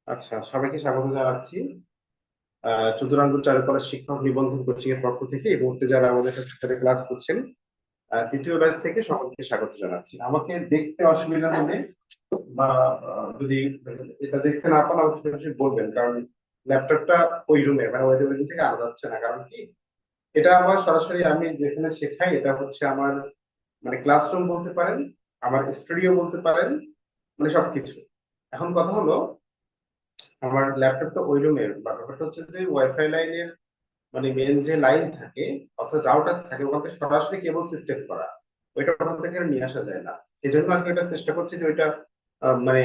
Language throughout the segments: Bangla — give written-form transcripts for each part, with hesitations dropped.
আচ্ছা, সবাইকে স্বাগত জানাচ্ছি চতুরাঙ্গ চারুকলা শিক্ষক নিবন্ধন কোচিং এর পক্ষ থেকে এই মুহূর্তে যারা আমাদের সাথে ক্লাস করছেন তৃতীয় ব্যাচ থেকে সকলকে স্বাগত জানাচ্ছি। আমাকে দেখতে অসুবিধা হলে বা যদি এটা দেখতে না পান আমাকে সরাসরি বলবেন, কারণ ল্যাপটপটা ওই রুমে মানে ওই রুম থেকে আলাদা হচ্ছে না। কারণ কি, এটা আমার সরাসরি আমি যেখানে শেখাই এটা হচ্ছে আমার মানে ক্লাসরুম বলতে পারেন, আমার স্টুডিও বলতে পারেন, মানে সবকিছু। এখন কথা হলো, আমার ল্যাপটপটা ওই রুমের ব্যাপারটা হচ্ছে যে ওয়াইফাই লাইনের মানে মেন যে লাইন থাকে অর্থাৎ রাউটার থাকে ওখান থেকে সরাসরি কেবল সিস্টেম করা, ওইটা ওখান থেকে আর নিয়ে আসা যায় না। এই জন্য আর কি এটা চেষ্টা করছি যে ওইটা মানে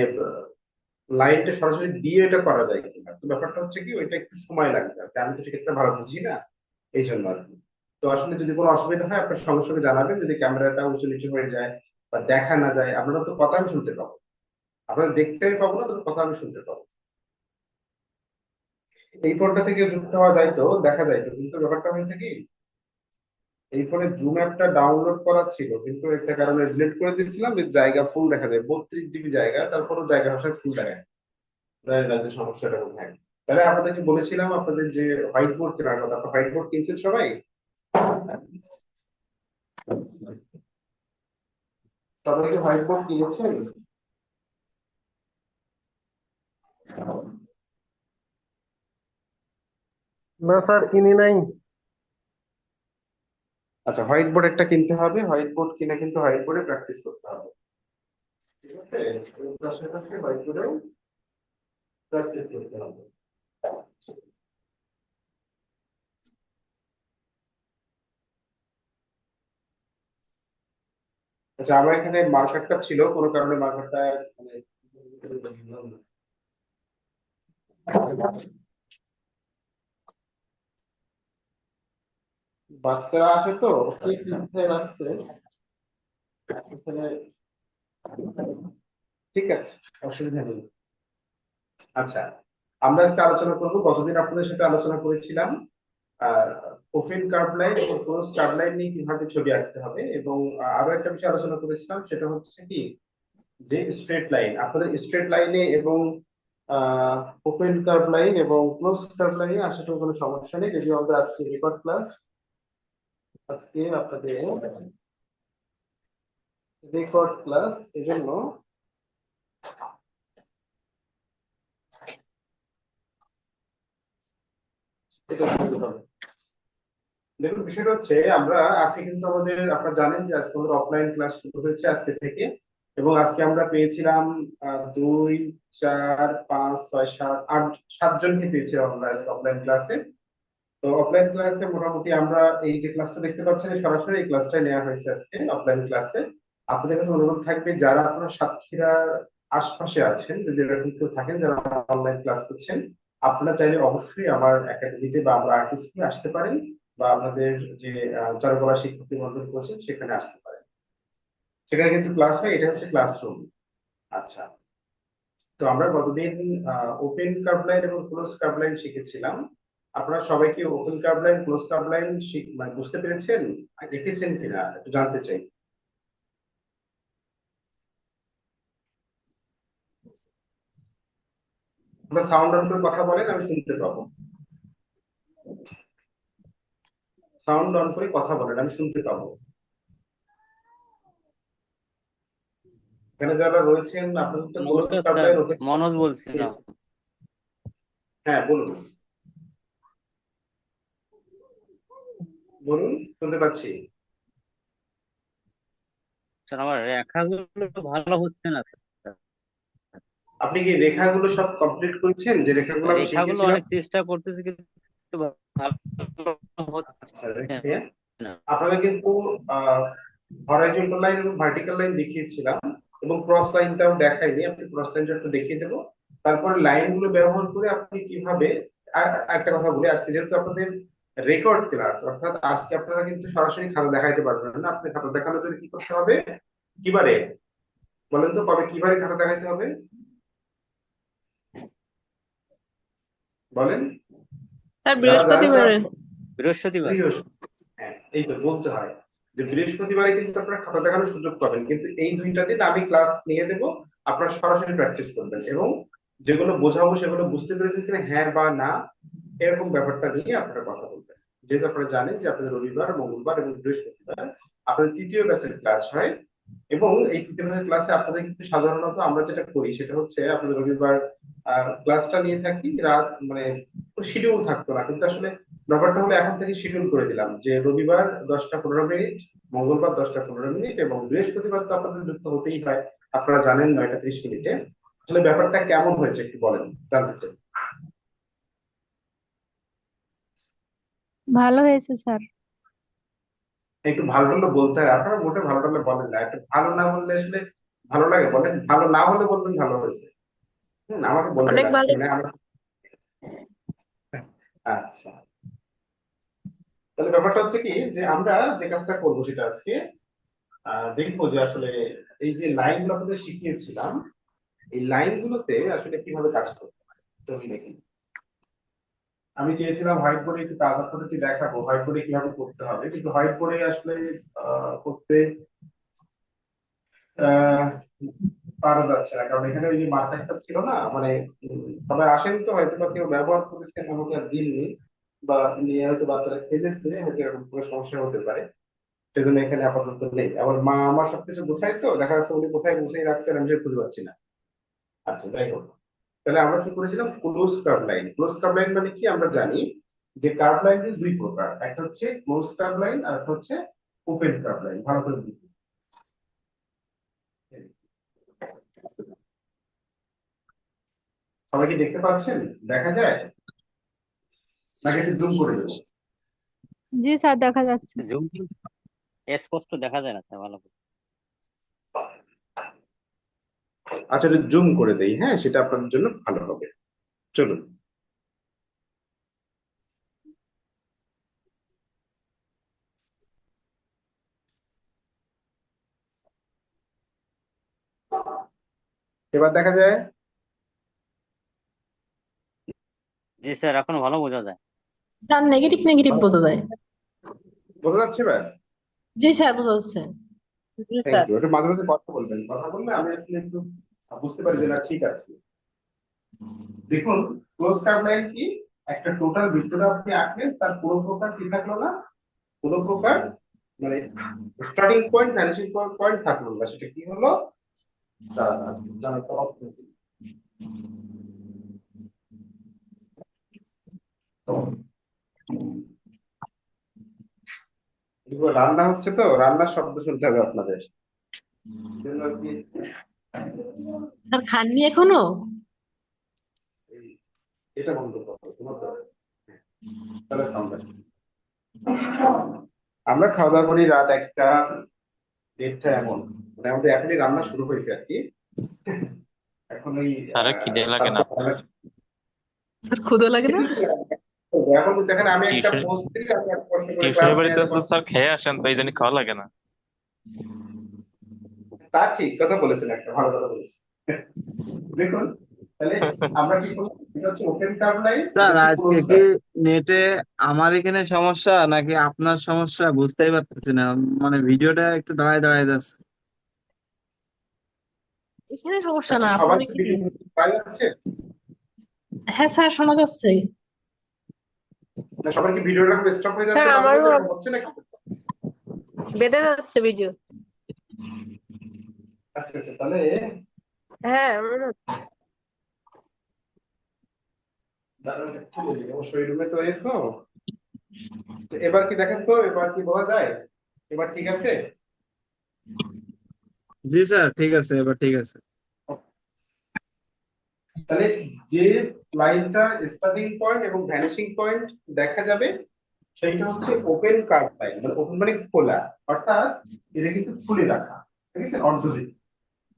লাইনটা সরাসরি দিয়ে এটা করা যায় কিনা। তো ব্যাপারটা হচ্ছে কি, ওইটা একটু সময় লাগবে আর কি। আমি তো ঠিক একটা ভালো বুঝি না, এই জন্য আর কি। তো আসলে যদি কোনো অসুবিধা হয় আপনার সঙ্গে সঙ্গে জানাবেন। যদি ক্যামেরাটা উঁচু নিচু হয়ে যায় বা দেখা না যায়, আপনারা তো কথা আমি শুনতে পাবো, আপনারা দেখতে আমি পাবো না, তবে কথা আমি শুনতে পাবো। এই ফোনটা থেকে যুক্ত হওয়া যাইতো, দেখা যাইতো, কিন্তু ব্যাপারটা হয়েছে কি, এই ফোনে জুম অ্যাপটা ডাউনলোড করা ছিল কিন্তু একটা কারণে ডিলিট করে দিয়েছিলাম। যে জায়গা ফুল দেখা যায়, 32 জিবি জায়গা, তারপরও জায়গা ভাষায় ফুল দেখা যায়। জানি না যে সমস্যাটা কোথায়। তাহলে আপনাদেরকে বলেছিলাম আপনাদের যে হোয়াইট বোর্ড কেনার কথা, আপনার হোয়াইট বোর্ড কিনছেন সবাই? সবাই কি হোয়াইট বোর্ড কিনেছেন? না স্যার, কিনি নাই। আচ্ছা, হোয়াইট বোর্ড একটা কিনতে হবে। হোয়াইট বোর্ড কিনে কিন্তু হোয়াইট বোর্ডে প্র্যাকটিস করতে হবে, ঠিক আছে? পাশাপাশি হোয়াইট বোর্ডেও প্র্যাকটিস করতে হবে। আচ্ছা, আমার এখানে মার্কারটা ছিল, কোনো কারণে মার্কারটা মানে বাচ্চারা আসে তো কি চিন্তায় রাখছে এখানে। ঠিক আছে, অসুবিধা নেই। আচ্ছা, আমরা আজকে আলোচনা করব, গতদিন আপনাদের সাথে আলোচনা করেছিলাম ওপেন কার্ভ লাইন এবং ক্লোজ কার্ভ লাইন নিয়ে কিভাবে ছবি আঁকতে হবে, এবং আরো একটা বিষয় আলোচনা করেছিলাম, সেটা হচ্ছে কি যে স্ট্রেট লাইন, আপনাদের স্ট্রেট লাইনে এবং ওপেন কার্ভ লাইন এবং ক্লোজ কার্ভ লাইনে আসার কোনো সমস্যা নেই, যদিও আমাদের আজকে রেকর্ড ক্লাস। আজকে আপনাদের রেকর্ড ক্লাস, এজন্য এটা শুনতে হবে। দেখুন, বিষয়টা হচ্ছে আমরা আজকে কিন্তু আমাদের, আপনারা জানেন যে আজকে আমাদের অফলাইন ক্লাস শুরু হয়েছে আজকে থেকে। এবং আজকে আমরা পেয়েছিলাম 2, 4, 5, 6, 7, 8, 7জনকে পেয়েছিলাম আমরা আজকে অফলাইন ক্লাসে। তো অফলাইন ক্লাসে মোটামুটি আমরা এই যে ক্লাসটা দেখতে পাচ্ছেন, এই সরাসরি এই ক্লাসটাই নেওয়া হয়েছে আজকে অফলাইন ক্লাসে। আপনাদের কাছে অনুরোধ থাকবে, যারা আপনারা সাতক্ষীরার আশপাশে আছেন, যদি এরকম কেউ থাকেন যারা অনলাইন ক্লাস করছেন, আপনারা চাইলে অবশ্যই আমার একাডেমিতে বা আমরা আর্ট স্কুলে আসতে পারেন, বা আমাদের যে চারুকলা শিক্ষক নিবন্ধন করছেন সেখানে আসতে পারেন। সেখানে কিন্তু ক্লাস হয়, এটা হচ্ছে ক্লাসরুম। আচ্ছা, তো আমরা গতদিন ওপেন কার্ভ লাইন এবং ক্লোজ কার্ভ লাইন শিখেছিলাম। আপনারা সবাই কি open curve line close curve line মানে বুঝতে পেরেছেন, আর দেখেছেন কিনা একটু জানতে চাই। আমরা সাউন্ড অন করে কথা বলেন, আমি শুনতে পাবো। সাউন্ড অন করে কথা বলেন, আমি শুনতে পাবো। এখানে যারা রয়েছেন আপনাদের তো ক্লোজ নমস্কার curve sir, line open. Manoj বলছিলাম। হ্যাঁ বলুন, বলুন, শুনতে পাচ্ছি। স্যার, আমার রেখাগুলো ভালো হচ্ছে না স্যার। আপনি কি রেখাগুলো সব কমপ্লিট করেছেন, যে রেখাগুলো আমি রেখাগুলো শিখিয়েছিলাম? অনেক চেষ্টা করতেছি কিন্তু ভালো আচ্ছা, হচ্ছে না। আপনাদের কিন্তু হরাইজন্টাল লাইন এবং ভার্টিক্যাল লাইন দেখিয়েছিলাম, এবং ক্রস লাইনটাও দেখাইনি। আপনি ক্রস লাইনটা একটু দেখিয়ে দেবো। তারপরে লাইনগুলো ব্যবহার করে আপনি কিভাবে, আর একটা কথা বলি, আজকে যেহেতু আপনাদের রেকর্ড ক্লাস, অর্থাৎ আজকে আপনারা কিন্তু সরাসরি খাতা দেখাইতে পারবেন না। আপনি খাতা দেখানোর জন্য কি করতে হবে, কিবারে বলেন তো, কবে কিবারে খাতা দেখাইতে হবে বলেন, স্যার যারা জানেন তারা। বৃহস্পতিবারে। বৃহস্পতিবার। হ্যাঁ, এই তো বলতে হয় যে বৃহস্পতিবারে কিন্তু আপনারা খাতা দেখানোর সুযোগ পাবেন, কিন্তু এই 2টা দিন আমি ক্লাস নিয়ে দেবো, আপনারা সরাসরি প্র্যাকটিস করবেন। এবং যেগুলো বোঝাবো সেগুলো বুঝতে পেরেছেন কিনা, হ্যাঁ বা না, এরকম ব্যাপারটা নিয়ে আপনারা কথা বলবেন। যেহেতু আপনারা জানেন যে আপনাদের রবিবার, মঙ্গলবার এবং বৃহস্পতিবার আপনাদের তৃতীয় ব্যাচের ক্লাস হয়, এবং এই তৃতীয় ব্যাচের ক্লাসে আপনাদের কিন্তু সাধারণত আমরা যেটা করি সেটা হচ্ছে আপনাদের রবিবার ক্লাসটা নিয়ে থাকি রাত, মানে শিডিউল থাকতো না, কিন্তু আসলে ব্যাপারটা হলো এখন থেকে শিডিউল করে দিলাম যে রবিবার 10টা 15 মিনিট, মঙ্গলবার 10টা 15 মিনিট, এবং বৃহস্পতিবার তো আপনাদের যুক্ত হতেই হয়, আপনারা জানেন 9টা 30 মিনিটে। আসলে ব্যাপারটা কেমন হয়েছে একটু বলেন, জানতে চাই। ভালো হয়েছে স্যার। একটু ভালো টালো বলতে হয়, আপনারা মোটে ভালো টালো বলেন না, একটু ভালো না বললে আসলে ভালো লাগে বলেন, ভালো না হলে বলবেন ভালো হয়েছে। আমাকে বলবেন অনেক আর কি, ভালো। মানে আমার। আচ্ছা, তাহলে ব্যাপারটা হচ্ছে কি যে আমরা যে কাজটা করবো সেটা আজকে দেখবো যে আসলে এই যে লাইনগুলো আপনাদের শিখিয়েছিলাম, এই লাইনগুলোতে আসলে কিভাবে কাজ করতে হয়। চলুন দেখি। আমি চেয়েছিলাম হোয়াইট বোর্ডে একটু কাজ আপনাদেরকে দেখাবো, হোয়াইট বোর্ডে কিভাবে করতে হবে, কিন্তু হোয়াইট বোর্ডে আসলে করতে আহ পারা যাচ্ছে না, কারণ এখানে ওই যে মার্কারটা ছিল না, মানে সবাই আসেন তো হয়তো বা কেউ ব্যবহার করেছেন, আমাকে আর দিননি, বা নিয়ে হয়তো বাচ্চারা খেলেছে, হয়তো এরকম কোনো সমস্যা হতে পারে, সেজন্য এখানে আপাতত নেই। আবার মা আমার সবকিছু গোছায়, তো দেখা যাচ্ছে উনি কোথায় গুছিয়ে রাখছেন আমি সেটা খুঁজে পাচ্ছি না। আচ্ছা, যাই হোক, তাহলে আমরা কি করেছিলাম, close curve line. Close curve line মানে কি আমরা জানি যে কার্ভ লাইন দুই প্রকার, একটা হচ্ছে ক্লোজ কার্ভ লাইন আর একটা হচ্ছে ওপেন কার্ভ লাইন। ভালো করে বুঝুন। সবাই কি দেখতে পাচ্ছেন, দেখা যায় নাকি একটু জুম করে দেবো? জি স্যার, দেখা যাচ্ছে। জুম স্পষ্ট দেখা যায় না স্যার ভালো করে। আচ্ছা, জুম করে দেই, হ্যাঁ, সেটা আপনাদের জন্য ভালো হবে। চলুন। এবার দেখা যায়? জি স্যার, এখন ভালো বোঝা যায়। স্যার নেগেটিভ নেগেটিভ বোঝা যায়। বোঝা যাচ্ছে এবার? জি স্যার, বোঝা যাচ্ছে। জি থ্যাংক স্যার। ইউ। একটু মাঝে মাঝে কথা বলবেন, কথা বললে আমি আসলে একটু বুঝতে পারি যে না ঠিক আছে। দেখুন, ক্লোজ কার্ভ লাইন কি, একটা টোটাল ভিতরে আপনি আঁকলেন, তার কোনো প্রকার কি থাকলো না, কোনো প্রকার, মানে স্টার্টিং পয়েন্ট ভ্যানিশিং পয়েন্ট থাকলো না, সেটা কি হলো, জানার তো অপশন কি? তো এগুলো রান্না হচ্ছে, তো রান্নার শব্দ শুনতে হবে আপনাদের, সেজন্য আর কি স্যার খাননি এখনো? এই- এটা বন্ধ করো তোমার তো, তাহলে সাউন্ড আসবে। আমরা খাওয়া দাওয়া করি রাত 1টা 1:30 এমন, মানে আমাদের এখনই রান্না শুরু হয়েছে আর কি। এখন ওই স্যারের খিদে লাগে না তারপর আপনার? স্যার ক্ষুধা লাগে না? এখন দেখেন আমি একটা টিউশন পোস্ট দিই, আপনি এত কষ্ট করে টিউশনের ক্লাস নিয়ে বাড়িতে এত আসলে কষ্ট। স্যার খেয়ে আসেন, তো এই জন্য খাওয়া লাগে না। তা ঠিক কথা বলেছেন, একটা ভালো কথা বলেছেন। দেখুন, তাহলে আমরা কি করব, এটা হচ্ছে ওপেন কার্ভ লাইন, এটা স্যার হচ্ছে আজকে ক্লোজ কি কার্ভ। নেটে আমার এখানে সমস্যা নাকি আপনার সমস্যা বুঝতেই পারতেছি না, মানে ভিডিওটা একটু দাঁড়ায় দাঁড়ায় যাচ্ছে। এখানে সমস্যা আচ্ছা, না, আপনার সবার কি এখানে। ভিডিও পাই আছে? হ্যাঁ স্যার, শোনা যাচ্ছে। না, সবার কি ভিডিওটা খুব স্টপ হয়ে স্যার যাচ্ছে মাঝে আমারও মাঝে, এরকম হচ্ছে নাকি? বেড়ে যাচ্ছে ভিডিও। আচ্ছা আচ্ছা, তাহলে হ্যাঁ আমারও। দাঁড়ান একটু বলি, অবশ্যই রুমে তো এই তো। তো এবার কি দেখেন তো, এবার কি বলা যায়, এবার ঠিক আছে? জি স্যার, ঠিক আছে, এবার ঠিক আছে। তাহলে যে লাইনটা স্টার্টিং পয়েন্ট এবং ভ্যানিশিং পয়েন্ট দেখা যাবে, সেইটা হচ্ছে ওপেন কার্ভ লাইন, মানে ওপেন মানে খোলা, অর্থাৎ এটা কিন্তু খুলে রাখা, ঠিক আছে, অর্ধবৃত্ত।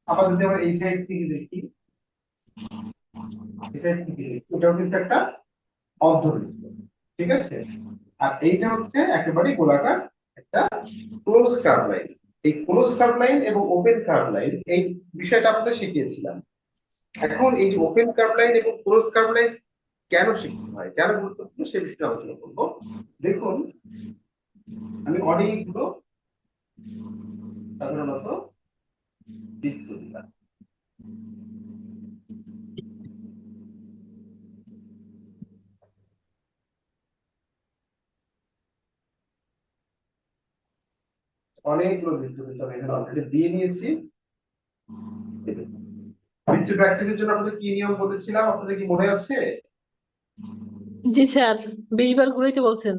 আবার যদি আমরা এই সাইড থেকে দেখি, এই সাইড থেকে দেখি, এটাও কিন্তু একটা অর্ধবৃত্ত, ঠিক আছে। আর এইটা হচ্ছে একেবারে গোলাকার একটা ক্লোজ কার্ভ লাইন। এই ক্লোজ কার্ভ লাইন এবং ওপেন কার্ভ লাইন, এই বিষয়টা আপনাদের শিখিয়েছিলাম। এখন এই যে ওপেন কার্ভ লাইন এবং ক্লোজ কার্ভ লাইন কেন শিখতে হয়, কেন গুরুত্বপূর্ণ, সে বিষয়ে আলোচনা করবো। দেখুন, আমি অনেকগুলো সাধারণত বৃত্ত দিলাম, অনেকগুলো বৃত্ত কিন্তু আমি এখানে অলরেডি দিয়ে নিয়েছি। বৃত্ত প্র্যাকটিসের জন্য আপনাদের কি নিয়ম বলেছিলাম, আপনাদের কি মনে আছে? জি স্যার, 20 বার ঘুরাইতে বলছেন।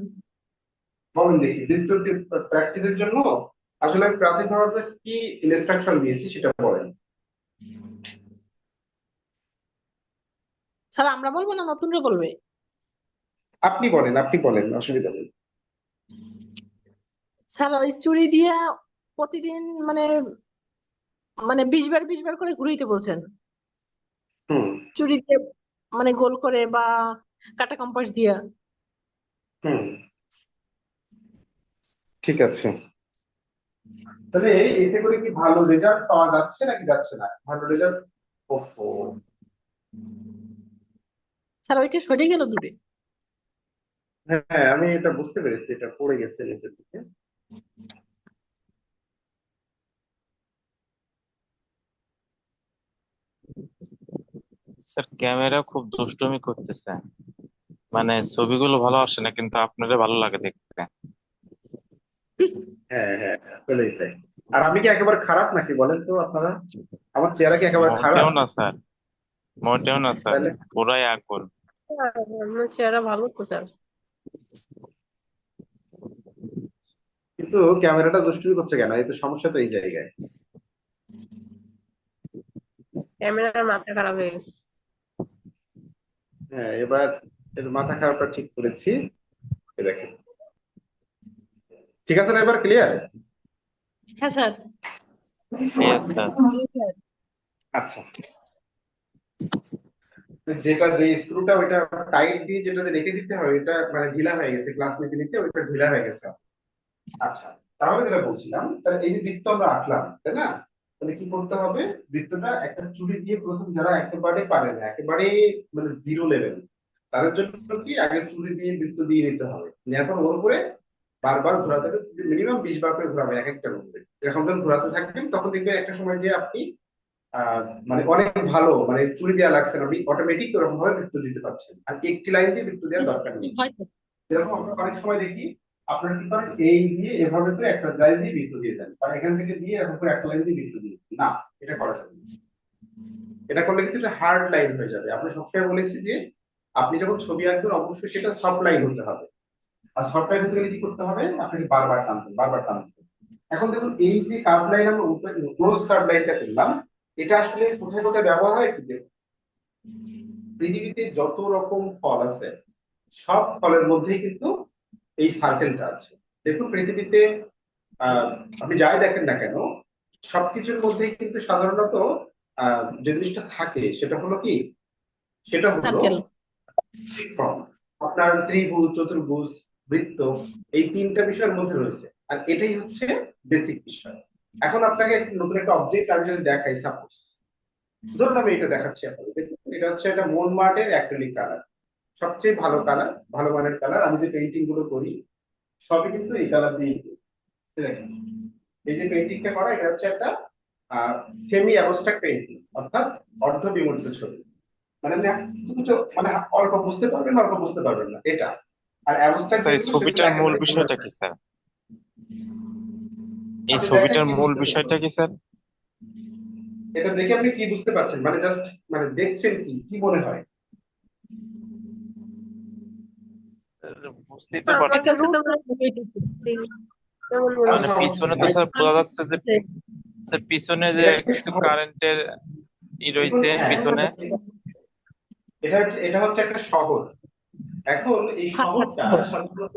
বলেন দেখি, বৃত্ত প্র্যাকটিসের জন্য আসলে আমি প্রাথমিকভাবে আপনাদের কি ইনস্ট্রাকশন দিয়েছি সেটা বলেন। স্যার আমরা বলবো না নতুনরা বলবে? আপনি বলেন, আপনি বলেন, অসুবিধা নেই। স্যার ওই চুড়ি দিয়া প্রতিদিন মানে মানে 20 বার করে ঘুরাইতে বলছেন। হুম চুড়ি দিয়ে মানে গোল করে বা কাটা কম্পাস দিয়া। হুম ঠিক আছে। তাহলে এতে করে কি ভালো রেজাল্ট পাওয়া যাচ্ছে নাকি যাচ্ছে না? ভালো রেজাল্ট? ওফো, স্যার ওইটা সরে গেল দূরে। হ্যাঁ আমি এটা বুঝতে পেরেছি, এটা পড়ে গেছে নিচের দিকে। স্যার ক্যামেরা খুব দুষ্টুমি করতেছে, মানে ছবিগুলো ভালো আসে না কিন্তু আপনাদের ভালো লাগে দেখতে। হ্যাঁ হ্যাঁ, চলেই তাই। আর আমি কি একেবারে খারাপ নাকি বলেন তো আপনারা? আমার চেহারা কি একেবারে খারাপ? মোটেও না স্যার, মোটেও না স্যার, তাহলে পুরাই আগুন। আমার চেহারা ভালো তো স্যার। কিন্তু ক্যামেরাটা দুষ্টুমি করছে কেন? এই তো সমস্যা তো এই জায়গায়। ক্যামেরার মাথা খারাপ হয়ে গেছে। হ্যাঁ, এবার এর মাথা খারাপটা ঠিক করেছি। এই দেখেন, ঠিক আছে না? এবার ক্লিয়ার? হ্যাঁ স্যার। Yes sir. আচ্ছা, যেটা যে স্ক্রুটা ওইটা টাইট দিয়ে যেটাতে রেখে দিতে হয়, এটা মানে ঢিলা হয়ে গেছে, ক্লাস নিতে নিতে ওইটা ঢিলা হয়ে গেছে। আচ্ছা, তাহলে যেটা বলছিলাম, তাহলে এই যে বৃত্ত আমরা আঁকলাম, তাই না? তাহলে কি করতে হবে? বৃত্তটা একটা চুড়ি দিয়ে প্রথম, যারা একেবারে পারে না, একেবারে মানে জিরো লেভেল, তাদের জন্য কি আগে চুড়ি দিয়ে বৃত্ত দিয়ে নিতে হবে। এখন ওর উপরে বারবার ঘোরাতে হবে, মিনিমাম 20 বার করে ঘোরাবেন এক একটা রুমে। এরকম যখন ঘোরাতে থাকবেন তখন দেখবেন একটা সময় যে আপনি মানে অনেক ভালো, মানে চুড়ি দেওয়া লাগছে না, আপনি অটোমেটিক ওরকম ভাবে বৃত্ত দিতে পারছেন, আর একটি লাইন দিয়ে বৃত্ত দেওয়ার দরকার নেই। হয়তো। যেরকম আমরা অনেক সময় দেখি, আপনারা কি করেন, এই দিয়ে এভাবে করে একটা লাইন দিয়ে বৃত্ত দিয়ে দেন, বা এখান থেকে দিয়ে এরকম করে একটা লাইন দিয়ে বৃত্ত দিয়ে দেন। না, এটা করা যাবে না। এটা করলে কিন্তু এটা হার্ড লাইন হয়ে যাবে। আমরা সবসময় বলেছি যে আপনি যখন ছবি আঁকবেন অবশ্যই সেটা সফট লাইন হতে হবে। আর সফট লাইন হতে গেলে কি করতে হবে? আপনাকে বারবার টানবেন, বারবার টানবেন। এখন দেখুন, এই যে কার্ভ লাইন আমরা ক্লোজ কার্ভ লাইনটা করলাম, এটা আসলে কোথায় কোথায় ব্যবহার হয় একটু দেখুন। পৃথিবীতে যত রকম ফল আছে সব ফলের মধ্যেই কিন্তু এই সার্কেলটা আছে। দেখুন পৃথিবীতে আহ আপনি যাই দেখেন না কেন, সবকিছুর মধ্যেই কিন্তু সাধারণত যে জিনিসটা থাকে সেটা হলো কি, সেটা হলো সার্কেল। ফর্ম। আপনার ত্রিভুজ, চতুর্ভুজ, বৃত্ত, এই তিনটা বিষয়ের মধ্যে রয়েছে, আর এটাই হচ্ছে বেসিক বিষয়। এখন আপনাকে নতুন একটা অবজেক্ট আমি যদি দেখাই, সাপোজ ধরুন আমি এটা দেখাচ্ছি আপনাদের, দেখুন এটা হচ্ছে একটা মনমার্টের অ্যাক্রিলিক কালার, সবচেয়ে ভালো কালার, ভালো মানের কালার। আমি যে পেইন্টিং গুলো করি সবই কিন্তু এই কালার দিয়ে করি। দেখেন, এই যে পেইন্টিংটা করা, এটা হচ্ছে একটা সেমি অ্যাবস্ট্রাক্ট পেইন্টিং, অর্থাৎ অর্ধ বিমূর্ত ছবি। মানে আপনি কিছু কিছু মানে অল্প বুঝতে পারবেন, অল্প বুঝতে পারবেন না, এটা। আর অ্যাবস্ট্রাক্ট স্যার এই যেগুলো সেগুলো ছবিটার মূল একেবারে ক্লিয়ার। বিষয়টা কি স্যার? এই আপনি দেখেন ছবিটার কি মূল বুঝতে বিষয়টা পারছেন? কি স্যার? এটা দেখে আপনি কি বুঝতে পারছেন, মানে জাস্ট মানে দেখছেন কি কি মনে হয়? বুঝতেই তো আমার কাছে পারতেছি তো না। মনে হইতেছে কেমন মনে আচ্ছা মানে হচ্ছে। সমস্যা পিছনে নেই, তো আমি স্যার বোঝা যাচ্ছে যে, আচ্ছা, স্যার পিছনে যে এটা একটু কিছু সহজ। কারেন্টের দেখুন রয়েছে হ্যাঁ, পিছনে। এটা হচ্ছে একটা শহর। এখন এই ফাঁকা শহরটা শহর। সাধারণত,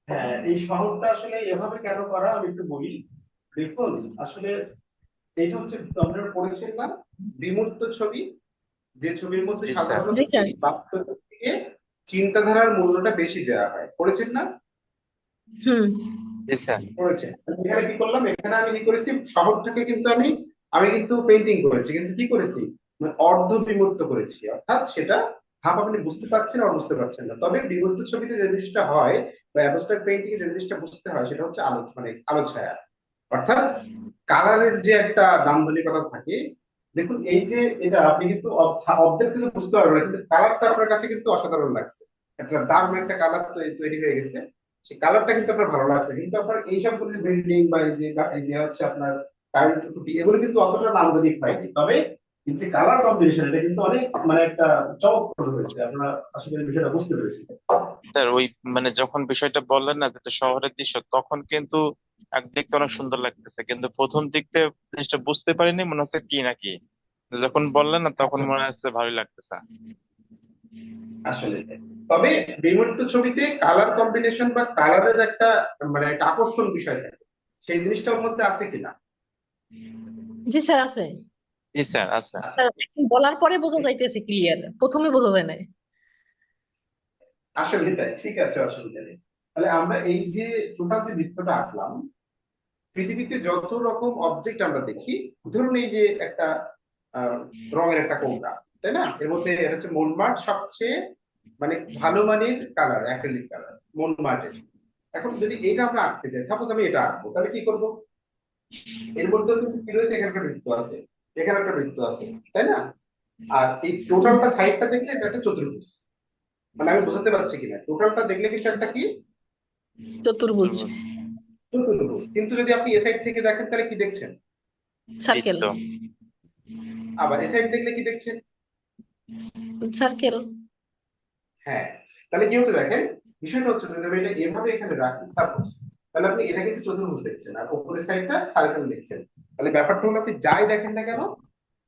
হ্যাঁ এই শহরটা আসলে এভাবে কেন করা আমি একটু বলি। দেখুন আসলে এইটা হচ্ছে, আপনারা পড়েছেন না বিমূর্ত ছবি, যে ছবির মধ্যে জি স্যার। সাধারণত জি কি স্যার। বাস্তবের থেকে চিন্তাধারার মূল্যটা বেশি দেওয়া হয়, পড়েছেন না? হুম। জি স্যার। করেছেন। এখানে কি করলাম, এখানে আমি কি করেছি, শহরটাকে কিন্তু আমি আমি কিন্তু পেন্টিং করেছি, কিন্তু কি করেছি, মানে অর্ধ বিমূর্ত করেছি, অর্থাৎ সেটা ভাব আপনি বুঝতে পারছেন আর বুঝতে পারছেন না। তবে বিমূর্ত ছবিতে যে জিনিসটা হয় বা অ্যাবস্ট্রাক্ট পেইন্টিং এ যে জিনিসটা বুঝতে হয় সেটা হচ্ছে আলো, মানে আলো ছায়া, অর্থাৎ কালারের যে একটা নান্দনিকতা থাকে। দেখুন এই যে এটা আপনি কিন্তু অবজেক্ট কিছু বুঝতে পারবেন না, কিন্তু কালারটা আপনার কাছে কিন্তু অসাধারণ লাগছে, একটা দারুণ একটা কালার তৈরি হয়ে গেছে। সেই কালারটা কিন্তু আপনার ভালো লাগছে, কিন্তু আপনার এই সবগুলো বিল্ডিং বা এই যে হচ্ছে আপনার কারেন্ট খুঁটি, এগুলো কিন্তু অতটা নান্দনিক হয়নি। তবে এই যে কালার কম্বিনেশন, এটা কিন্তু অনেক মানে একটা চমৎকার হয়েছে। আপনারা আশা করি বিষয়টা বুঝতে পেরেছি। স্যার ওই মানে যখন বিষয়টা বললেন না যেটা শহরের দৃশ্য, তখন কিন্তু এক দেখতে অনেক সুন্দর লাগতেছে, কিন্তু প্রথম দিকতে জিনিসটা বুঝতে পারিনি, মনে হচ্ছে কি নাকি। যখন বললেন না তখন মনে হচ্ছে ভালোই লাগতেছে। আসলে তবে বিমূর্ত ছবিতে কালার কম্বিনেশন বা কালারের একটা মানে একটা আকর্ষণ বিষয় থাকে, সেই জিনিসটা ওর মধ্যে আছে কিনা। জি স্যার আছে। জি স্যার আছে। আচ্ছা, স্যার, বলার পরে বোঝা যাইতেছে ক্লিয়ার, প্রথমে বোঝা যায় না। আসলে তাই, ঠিক আছে, অসুবিধা নেই। তাহলে আমরা এই যে টোটাল যে বৃত্তটা আঁকলাম, পৃথিবীতে যত রকম অবজেক্ট আমরা দেখি, ধরুন এই যে একটা আহ, রঙের একটা কৌটা, তাই না, এর মধ্যে এটা হচ্ছে মনমার্ট সবচেয়ে মানে ভালো মানের কালার, অ্যাক্রিলিক কালার মনমার্টের। এখন যদি এটা আমরা আঁকতে চাই, সাপোজ আমি এটা আঁকবো, তাহলে কি করব? এর মধ্যে কিন্তু কি রয়েছে, এখানে একটা বৃত্ত আছে, এখানে একটা বৃত্ত আছে, তাই না? আর এই টোটালটা সাইডটা দেখলে এটা একটা চতুর্ভুজ। মানে আমি বোঝাতে পারছি কিনা, টোটালটা দেখলে কিন্তু একটা কি চতুর্ভুজ। চতুর্ভুজ। চতুর্ভুজ। কিন্তু যদি আপনি এ সাইড থেকে দেখেন তাহলে কি দেখছেন? সার্কেল। বৃত্ত। আবার এ সাইড দেখলে কি দেখছেন? সার্কেল। হ্যাঁ। তাহলে কি হচ্ছে দেখেন, বিষয়টা হচ্ছে যদি আমি এটা এভাবে এখানে রাখি সাপোজ, তাহলে আপনি এটা কিন্তু চতুর্ভুজ দেখছেন আর উপরের সাইডটা সার্কেল দেখছেন। তাহলে ব্যাপারটা হলো, আপনি যাই দেখেন না কেন,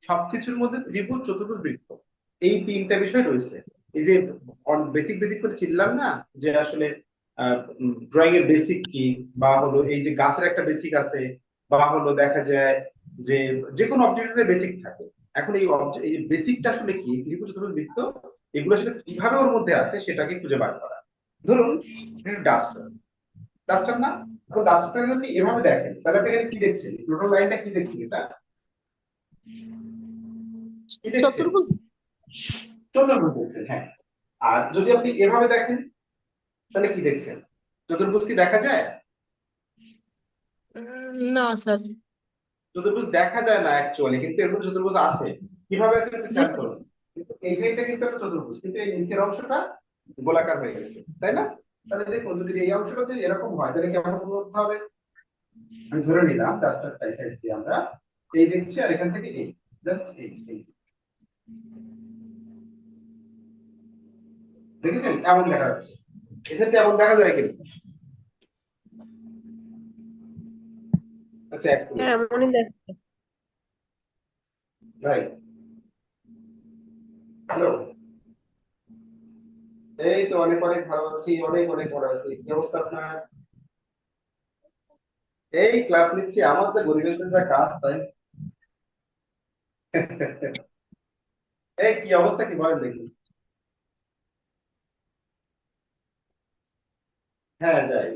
সবকিছুর মধ্যে ত্রিভুজ, চতুর্ভুজ, বৃত্ত, এই তিনটা বিষয় রয়েছে। এই যে বেসিক বেসিক করে চিনলাম না, যে আসলে ড্রয়িং এর বেসিক কি, বা হলো এই যে গাছের একটা বেসিক আছে, বা হলো দেখা যায় যে যে কোনো অবজেক্টের বেসিক থাকে। এখন এই এই যে বেসিকটা আসলে কি, ত্রিভুজ, চতুর্ভুজ, বৃত্ত, এগুলো আসলে কিভাবে ওর মধ্যে আছে সেটাকে খুঁজে বার করা। ধরুন ডাস্টার, ডাস্টার না, এখন ডাস্টারটাকে যদি আপনি এভাবে দেখেন, তাহলে আপনি এখানে কি দেখছেন? টোটাল লাইনটা কি দেখছেন? এটা কি দেখছেন? চতুর্ভুজ। চতুর্ভুজ দেখছেন, হ্যাঁ। আর যদি আপনি এভাবে দেখেন তাহলে কি দেখছেন? চতুর্ভুজ কি দেখা যায়? না স্যার। চতুর্ভুজ দেখা যায় না অ্যাকচুয়ালি, কিন্তু এর মধ্যে চতুর্ভুজ আছে। কিভাবে আছে একটু জি খেয়াল স্যার। করুন। কিন্তু এই সাইডটা কিন্তু একটা চতুর্ভুজ, কিন্তু এই নিচের অংশটা গোলাকার হয়ে গেছে, তাই না? তাহলে দেখুন, যদি এই অংশটা যদি এরকম হয় তাহলে কেমন করতে হবে? আমি ধরে নিলাম ডাস্টারটা এই সাইড দিয়ে আমরা এই দেখছি, আর এখান থেকে এই জাস্ট এই দেখেছেন এমন দেখা যাচ্ছে। এই সাইডটা এমন দেখা যায় কিন্তু। আচ্ছা, এক মিনিট, হ্যাঁ এমনই দেখ। রাইট। হ্যালো, এই তো অনেক অনেক ভালো আছি, অনেক অনেক ভালো আছি। কি অবস্থা আপনার? এই ক্লাস নিচ্ছি, আমার তো গরিবের যা কাজ তাই। এই কি অবস্থা, কি বলেন দেখি। হ্যাঁ, যাই।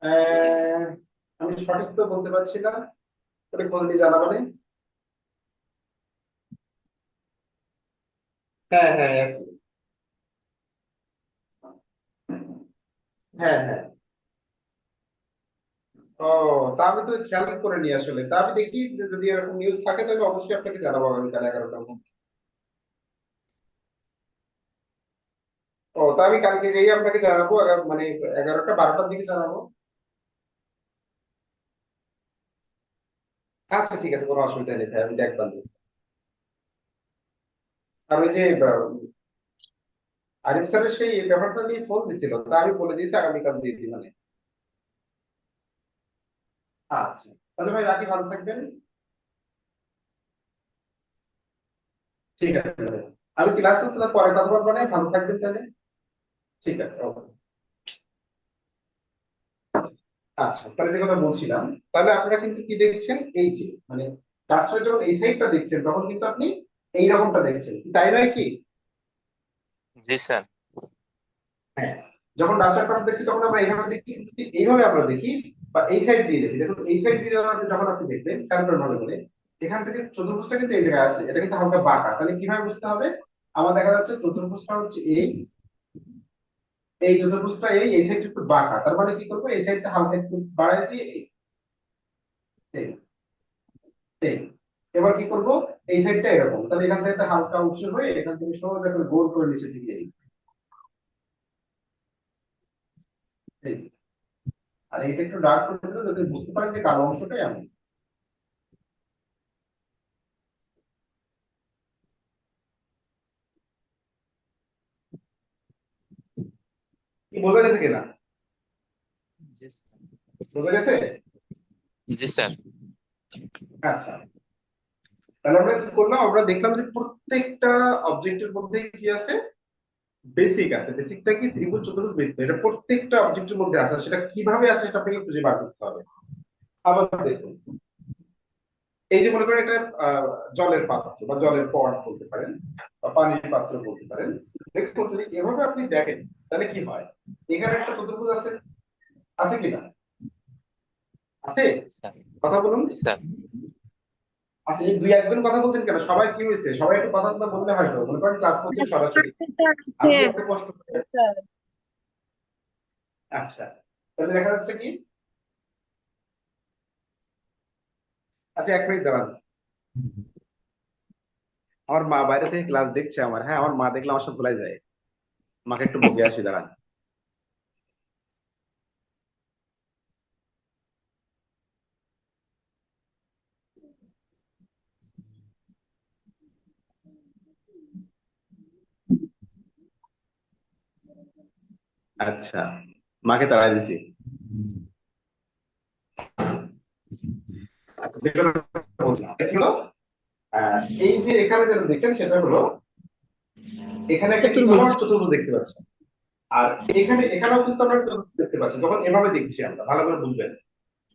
আহ, আমি সঠিক তো বলতে পারছি না, তাহলে খোঁজ নিয়ে জানাবো নে। হ্যাঁ হ্যাঁ, একই। হ্যাঁ হ্যাঁ। ও, তা আমি তো খেয়াল করে নি আসলে। তা আমি দেখি যে যদি এরকম নিউজ থাকে তাহলে অবশ্যই আপনাকে জানাবো আগামীকাল 11টার মধ্যে। ও, তা আমি কালকে যেই আপনাকে জানাবো, মানে 11টা 12টার দিকে জানাবো। আচ্ছা, ঠিক আছে, কোনো অসুবিধা নেই ভাই, আমি দেখবার। আর ওই যে আরিফ স্যারের সেই ব্যাপারটা নিয়ে ফোন দিছিল, তা আমি বলে দিয়েছি আগামীকাল দিয়ে দিই মানে। আচ্ছা, তাহলে ভাই রাখি, ভালো থাকবেন। ঠিক আছে ভাই, আমি ক্লাসে তাহলে পরে কথা বলবো, না ভালো থাকবেন তাহলে। ঠিক আছে, ওকে। আচ্ছা, তাহলে যে কথা বলছিলাম, তাহলে আপনারা কিন্তু কি দেখছেন, এই যে মানে রাস্তায় যখন এই সাইডটা দেখছেন তখন কিন্তু আপনি এই রকমটা দেখছেন, তাই নয় কি? জি স্যার। হ্যাঁ। যখন রাস্তাটা আমরা দেখছি তখন আমরা এইভাবে দেখছি, কিন্তু যদি এইভাবে আমরা দেখি বা এই সাইড দিয়ে দেখি, দেখুন এই সাইড দিয়ে যখন আপনি দেখবেন খেয়াল করে ভালো করে, এখান থেকে চতুর্ভুজটা কিন্তু এই জায়গায় আছে, এটা কিন্তু হালকা বাঁকা। তাহলে কিভাবে বুঝতে হবে? আমার দেখা যাচ্ছে চতুর্ভুজটা হচ্ছে এই চতুর্ভুজটা এই সাইডটা একটু বাঁকা, তার মানে কি করবো, এই সাইডটা হালকা একটু বাড়ায় দিয়ে এই এই এবার কি করব, এই সাইডটা এরকম, তাহলে এখান থেকে একটা হালকা উৎস হয়ে এখান থেকে সোজা করে গোল করে নিচে দিকে এই যে। আর এটা একটু ডার্ক করে দিলে যাতে বুঝতে পারেন যে কালো অংশটাই আমি। কি বোঝা গেছে কিনা? জি বোঝা গেছে? জি স্যার। আচ্ছা, তাহলে আমরা কি করলাম, আমরা দেখলাম যে প্রত্যেকটা অবজেক্টের মধ্যে কি আছে, বেসিক আছে। বেসিকটা কি, ত্রিভুজ চতুর্ভুজ বৃত্ত, এটা প্রত্যেকটা অবজেক্টের মধ্যে আছে। সেটা কিভাবে আছে সেটা আপনাকে খুঁজে বার করতে হবে। আবার দেখুন, এই যে মনে করেন একটা জলের পাত্র বা জলের পট বলতে পারেন, বা পানির পাত্র বলতে পারেন। দেখুন যদি এভাবে আপনি দেখেন তাহলে কি হয়, এখানে একটা চতুর্ভুজ আছে, আছে কিনা? আছে? স্যার কথা বলুন। জি স্যার। আচ্ছা, এই দুই একজন কথা বলছেন কেন? সবাই কি হয়েছে? সবাই একটু কথা বললে হয়তো, মনে করেন ক্লাস করছেন সরাসরি, আমি যে একটু কষ্ট করে। আচ্ছা, তাহলে দেখা যাচ্ছে কি, আচ্ছা 1 মিনিট দাঁড়ান, আমার মা বাইরে থেকে ক্লাস দেখছে আমার। হ্যাঁ, আমার মা দেখলে আমার সাথে ভুলাই যায়, মাকে একটু বকে আসি, দাঁড়ান। আচ্ছা, মাকে তাড়াই দিছি। আচ্ছা, যে কথা বলছিলাম, এটা কি হলো? এই যে এখানে যেটা দেখছেন সেটা হলো, এখানে একটা কি চতুর্ভুজ। বড় চতুর্ভুজ দেখতে পাচ্ছি। আর এখানেও কিন্তু আমরা চতুর্ভুজ দেখতে পাচ্ছি। যখন এভাবে দেখছি আমরা, ভালো করে বুঝবেন,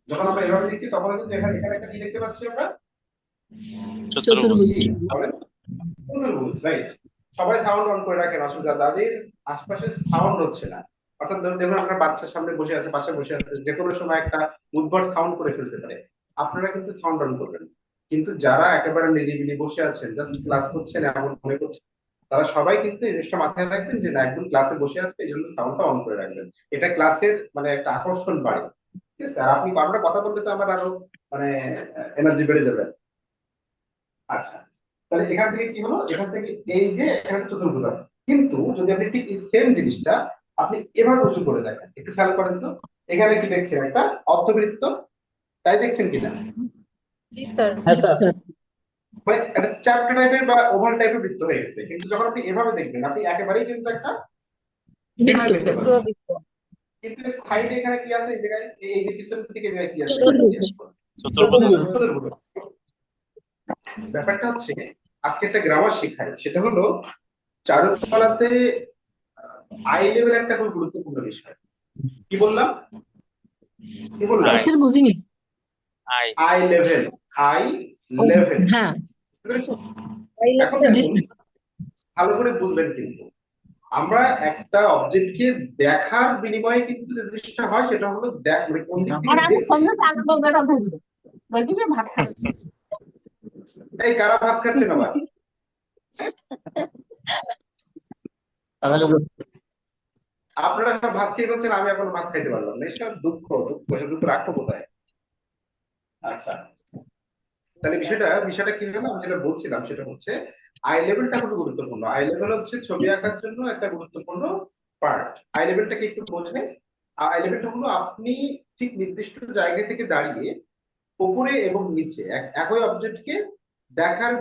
যখন আমরা এভাবে দেখছি তখন কিন্তু এখানে এখানে একটা কি দেখতে পাচ্ছি আমরা, চতুর্ভুজ। কি বলেন? চতুর্ভুজ, রাইট। সবাই সাউন্ড অন করে রাখেন, অসুবিধা, তাদের আশপাশে সাউন্ড হচ্ছে না। অর্থাৎ ধরুন, দেখুন আপনার বাচ্চার সামনে বসে আছে, পাশে বসে আছে, যে কোনো সময় একটা উদ্ভট সাউন্ড করে ফেলতে পারে। আপনারা কিন্তু সাউন্ড অন করবেন। কিন্তু যারা একেবারে নিরিবিলি বসে আছেন, জাস্ট ক্লাস করছেন এমন মনে করছেন, তারা সবাই কিন্তু এই জিনিসটা মাথায় রাখবেন যে না, একদম ক্লাসে বসে আছে, এই জন্য সাউন্ডটা অন করে রাখবেন। এটা ক্লাসের মানে একটা আকর্ষণ বাড়ে। ঠিক আছে? আর আপনি আমরা কথা বলতে তো আমার আরো মানে এনার্জি বেড়ে যাবে। আচ্ছা, তাহলে এখান থেকে কি হলো, এখান থেকে এই যে এখানে একটা চতুর্ভুজ আছে, কিন্তু যদি আপনি ঠিক এই সেম জিনিসটা আপনি এভাবে উঁচু করে দেখেন, একটু খেয়াল করেন তো, এখানে কি দেখছেন? একটা অর্ধবৃত্ত, তাই দেখছেন কিনা? হ্যাঁ স্যার। মানে একটা চ্যাপ্টা টাইপের বা ওভাল টাইপের বৃত্ত হয়ে গেছে। কিন্তু যখন আপনি এভাবে দেখবেন, আপনি একেবারেই কিন্তু একটা এখানে দেখতে পাচ্ছেন। কিন্তু সাইডে এখানে কি আছে, এই জায়গায় এই যে পিছনের দিকে জায়গায় কি আছে, এখানে কি আছে? চতুর্ভুজ আছে। চতুর্ভুজ। ব্যাপারটা হচ্ছে, আজকে একটা গ্রামার শেখায়, সেটা হলো চারুকলাতে আই লেভেল একটা খুব গুরুত্বপূর্ণ বিষয়। কি বললাম? কি বললাম? আই স্যার বুঝিনি। I I level. I level. হ্যাঁ। এখন জি দেখুন, ভালো করে বুঝবেন, কিন্তু আমরা একটা অবজেক্টকে দেখার বিনিময়ে কিন্তু যে জিনিসটা হয় সেটা হলো মানে কোন দিক থেকে দেখছি। ভাত খাবে। এই কারা ভাত খাচ্ছেন আবার? আপনারা সব ভাত খেয়ে বলছেন, আমি এখন ভাত খাইতে পারলাম না। এসব দুঃখ, দুঃখ, এসব দুঃখ রাখবো কোথায়? আচ্ছা, তাহলে বিষয়টা কি হলো, আমি যেটা বলছিলাম সেটা হচ্ছে, আই লেভেলটা খুব গুরুত্বপূর্ণ। আই লেভেল হচ্ছে ছবি আঁকার জন্য একটা গুরুত্বপূর্ণ পার্ট। আই লেভেলটাকে একটু বোঝে। আই লেভেলটা হলো আপনি ঠিক নির্দিষ্ট জায়গা থেকে দাঁড়িয়ে উপরে এবং নিচে একই অবজেক্টকে দেখার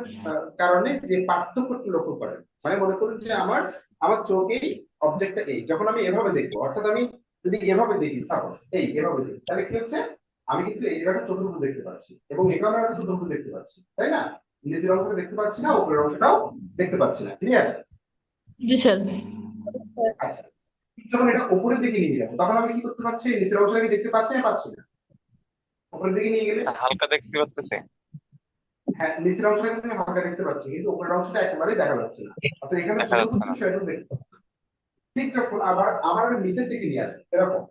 কারণে যে পার্থক্যটা লক্ষ্য করেন। মানে মনে করুন যে আমার আমার চোখেই অবজেক্টটা এই, যখন আমি এভাবে দেখবো, অর্থাৎ আমি যদি এভাবে দেখি, সাপোজ এই এভাবে দেখি, তাহলে কি হচ্ছে, আমি কিন্তু এই জায়গাটা চতুর্ভুজ দেখতে পাচ্ছি, এবং এখানে একটা চতুর্ভুজ দেখতে পাচ্ছি, তাই না? নিচের অংশটা দেখতে পাচ্ছি না, উপরের অংশটাও দেখতে পাচ্ছি না। ক্লিয়ার? জি স্যার। আচ্ছা, যখন এটা উপরের দিকে নিয়ে যাবো, তখন আমি কি করতে পারছি? নিচের অংশটাকে দেখতে পাচ্ছি না, পাচ্ছি না? উপরের দিকে নিয়ে গেলে হালকা দেখতে পাচ্ছেন। হ্যাঁ, নিচের অংশটা কিন্তু আমি হালকা দেখতে পাচ্ছি, কিন্তু উপরের অংশটা একেবারেই দেখা যাচ্ছে না। অর্থাৎ এখানে দেখা চতুর্ভুজ যাচ্ছে না। বিষয়টা দেখতে পাচ্ছি। ঠিক যখন আবার আমার নিচের দিকে নিয়ে আসবে এরকম,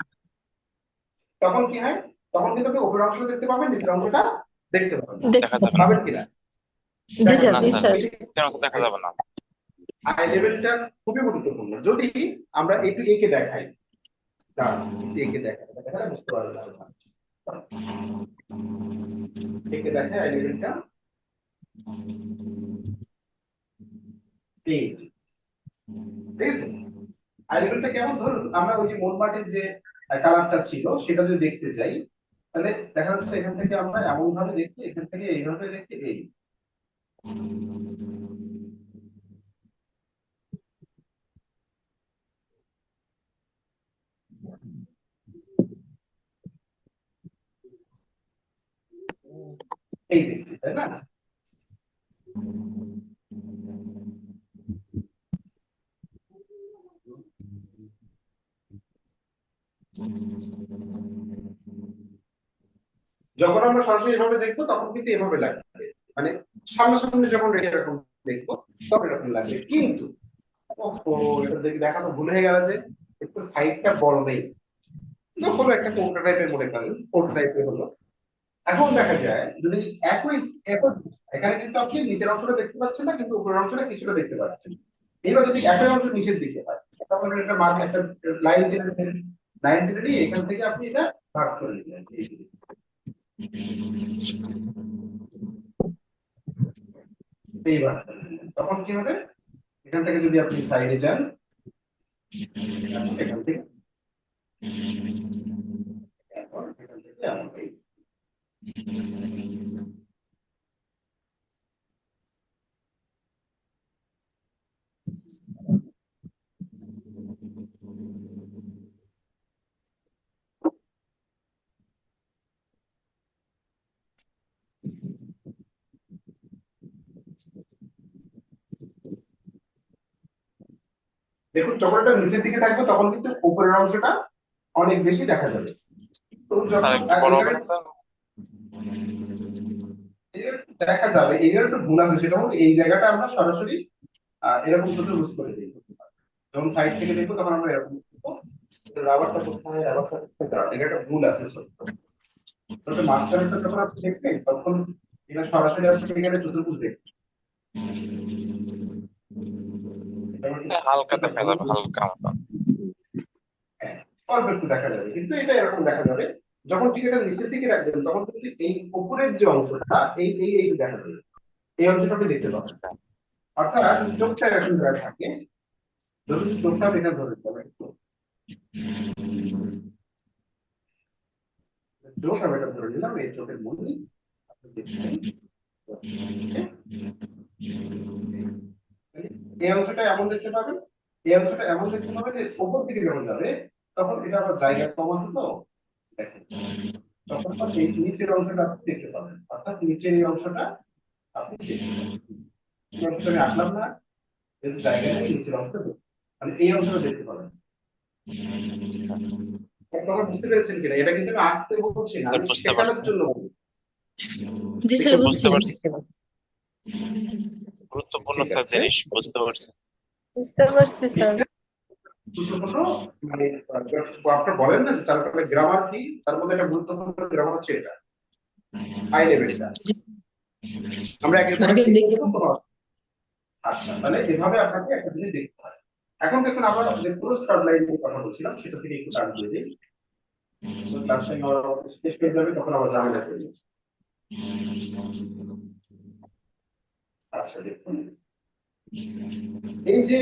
তখন কি হয়? তখন কিন্তু আপনি উপরের অংশটা দেখতে পাবেন, নিচের অংশটা দেখতে পাবেন না। দেখা যাবে না। পাবেন কিনা? জি স্যার। না জি স্যার, স্যার। নিচের অংশ দেখা যাবে না। আই লেভেলটা খুবই গুরুত্বপূর্ণ। যদি আমরা একটু একে দেখাই, দাঁড়ান, একটু একে দেখাই, দেখালে বুঝতে পারবেন আরো ভালো। একে দেখাই আই লেভেলটা, এই যে। ঠিক আছে? আই লেভেলটা কেমন? ধরুন আমরা ওই যে মোটমাটের যে কালারটা ছিল সেটা যদি দেখতে যাই, তাহলে দেখা যাচ্ছে এখান থেকে আমরা এমন ভাবে দেখি, এখান থেকে এইভাবে দেখি, এই দেখছি, তাই না? যখন আমরা সরাসরি এভাবে দেখবো তখন কিন্তু এভাবে লাগবে, মানে সামনাসামনি যখন রেখে এরকম দেখবো তখন এরকম লাগবে। কিন্তু ওহো, এটা দেখা তো ভুল হয়ে গেল যে একটু সাইডটা বড় নেই, হলো একটা কোটা টাইপের, মনে করেন কোটা টাইপের হলো। এখন দেখা যায় যদি একই একই এখানে কিন্তু আপনি নিচের অংশটা দেখতে পাচ্ছেন না, কিন্তু উপরের অংশটা কিছুটা দেখতে পাচ্ছেন। এবার যদি একই অংশ নিচের দিকে হয়, তখন একটা মার্ক, একটা লাইন দিলেন, লাইন দিলে এখান থেকে আপনি এটা ভাগ করে নিলেন, এইবার তখন কি হবে, এখান থেকে যদি আপনি সাইডে যান, এখান থেকে দেখুন, যখন এটা নিচের দিকে থাকবে তখন কিন্তু উপরের অংশটা অনেক বেশি দেখা যাবে। তো যখন একটু বড় হবে না স্যার? দেখা যাবে, এর একটু ভুল আছে, সেটা হলো এই জায়গাটা আমরা সরাসরি এরকম চতুর্ভুজ করে দিই। যখন সাইড থেকে দেখবো তখন আমরা এরকম দেখবো। রাবারটা কোথায়, রাবারটা কোথায়, এটা একটা ভুল আছে ছোট্ট। তো মাঝখানেরটা যখন আপনি দেখবেন তখন এটা সরাসরি আপনি এখানে চতুর্ভুজ দেখবেন, হালকা দেখা যাবে, হালকা মতো। অল্প একটু দেখা যাবে, কিন্তু এটা এরকম দেখা যাবে। যখন ঠিক এটা নিচের দিকে রাখবেন তখন কিন্তু এই উপরের যে অংশটা, এই এই এই দেখা যাবে, এই অংশটা আপনি দেখতে পাবেন। অর্থাৎ চোখটা এরকম জায়গায় থাকে, ধরুন চোখটা এটা ধরে যাবে, চোখ আমি এটা ধরে নিলাম, এই চোখের মধ্যে আপনি দেখছেন এই অংশটা এমন দেখতে পাবেন, এই অংশটা এমন দেখতে পাবেন, এর উপর দিকে যখন যাবে তখন এটা আবার জায়গা কম আছে, তো দেখেন তখন এই নিচের অংশটা আপনি দেখতে পাবেন, অর্থাৎ নিচের এই অংশটা আপনি দেখতে পাবেন। এই অংশটা আমি আঁকলাম না, এর জায়গা নেই, নিচের অংশটা মানে এই অংশটা দেখতে পাবেন। আপনারা বুঝতে পেরেছেন কিনা? এটা কিন্তু আমি আঁকতে বলছি না, আমি বুঝতে শেখানোর পারছি, জন্য বলছি। জি স্যার, বুঝতে বুঝছি। পারছি, গুরুত্বপূর্ণ ঠিক স্যার আছে, জিনিস, বুঝতে পারছি। বুঝতে পারছি স্যার। গুরুত্বপূর্ণ, মানে আপনারা বলেন না যে চারপাশে গ্রামার কি, তার মধ্যে একটা গুরুত্বপূর্ণ গ্রামার হচ্ছে এটা, হাই লেভেলটা আমরা একের পর এক শিখবো কোনো। আচ্ছা, তাহলে এভাবে আপনাকে একটা জিনিস দেখতে হয়। এখন দেখুন, আমরা যে পুরো স্টার লাইন নিয়ে কথা বলছিলাম সেটা থেকে একটু কাজ দিয়ে দিই, লাস্ট টাইম আমরা শেষ হয়ে যাবে, তখন আবার ঝামেলা করবো। আচ্ছা দেখুন, এই যে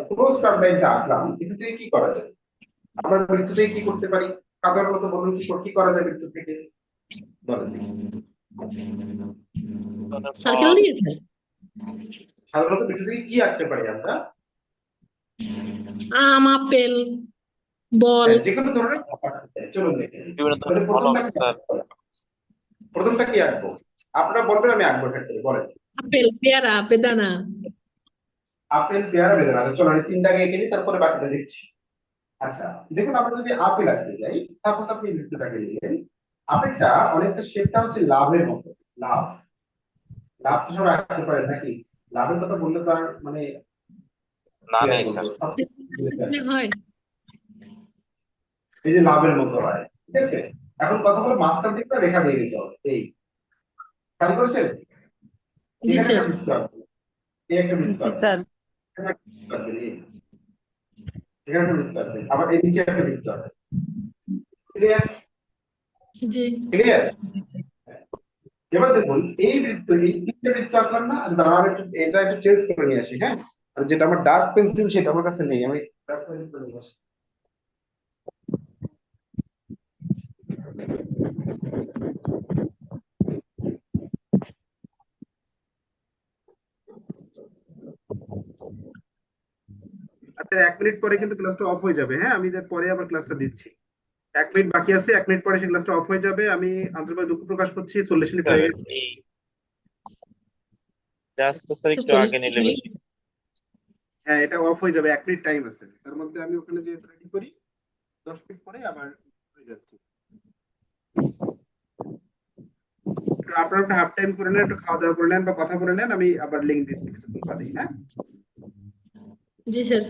পুরো স্টার লাইনটা আঁকলাম, এটা থেকে কি করা যায়? আমরা বৃত্ত থেকে কি করতে পারি? সাধারণত বলুন, কি করা যায় বৃত্ত থেকে, বলেন। সার্কেল দিয়ে স্যার? সাধারণত বৃত্ত থেকে কি আঁকতে পারি আমরা? আম, আপেল, বল। যে কোনো ধরনের আঁকতে পারি। চলুন দেখি, বিভিন্ন তাহলে ধরনের ফল হবে স্যার। প্রথমটা কি আঁকবো? আপনারা বলবেন, আমি আঁকবো একটা করে, বলেন। আপেল, পেয়ারা, বেদানা। আপেল, পেয়ারা, বেদানা। আচ্ছা চলো, আমি তিনটাকে এঁকে নিই, তারপরে বাকিটা দেখছি। আচ্ছা দেখুন, আমরা যদি আপেল আঁকতে যাই, সাপোজ আপনি এই বৃত্তটাকে নিলেন, আপেলটা অনেকটা শেপটা হচ্ছে লাভের মতো। লাভ, লাভ তো সবাই আঁকতে পারে নাকি? লাভের কথা বললে তো আর মানে না কি আর নেই বলবো, স্যার। হয়। এই যে লাভের মতো হয়, ঠিক আছে। এখন কথা বলে মাঝখান দিকটা রেখা দিয়ে দিতে হবে, এই খেয়াল করেছেন? জি এখানে স্যার। একটা বৃত্ত আঁকবো, এই একটা বৃত্ত জি আঁকবো, স্যার। এখানে একটা বৃত্ত আঁকবেন, এখানে একটা বৃত্ত আঁকবেন, আবার এই নিচে একটা বৃত্ত আঁকবেন। ক্লিয়ার? জি। ক্লিয়ার? এবার দেখুন, এই বৃত্ত, এই তিনটা বৃত্ত আঁকলাম না? আচ্ছা দাঁড়াও, আমি একটু এটা একটু চেঞ্জ করে নিয়ে আসি, হ্যাঁ। আর যেটা আমার ডার্ক পেন্সিল সেটা আমার কাছে নেই, আমি ডার্ক পেন্সিল করে নিয়ে আসি। 1 মিনিট পরে কিন্তু ক্লাসটা অফ হয়ে যাবে। হ্যাঁ, আমি এর পরে আবার ক্লাসটা দিচ্ছি। 1 মিনিট বাকি আছে, 1 মিনিট পরে সেই ক্লাসটা অফ হয়ে যাবে। আমি আন্তরিকভাবে দুঃখ প্রকাশ করছি, 40 মিনিট স্যার হয়ে গেছে। এই ক্লাসটা স্যার একটু 40 আগে নিলে মিনিট বেশি। হ্যাঁ, এটা অফ হয়ে যাবে, 1 মিনিট টাইম আছে, তার মধ্যে আমি ওখানে যে রেডি করি 10 মিনিট পরে আবার হয়ে যাচ্ছে। একটু আপনারা একটু হাফ টাইম করে নেন, একটু খাওয়া দাওয়া করে নেন বা কথা বলে নেন, আমি আবার লিঙ্ক দিচ্ছি কিছুক্ষণ বাদেই। হ্যাঁ, জি স্যার।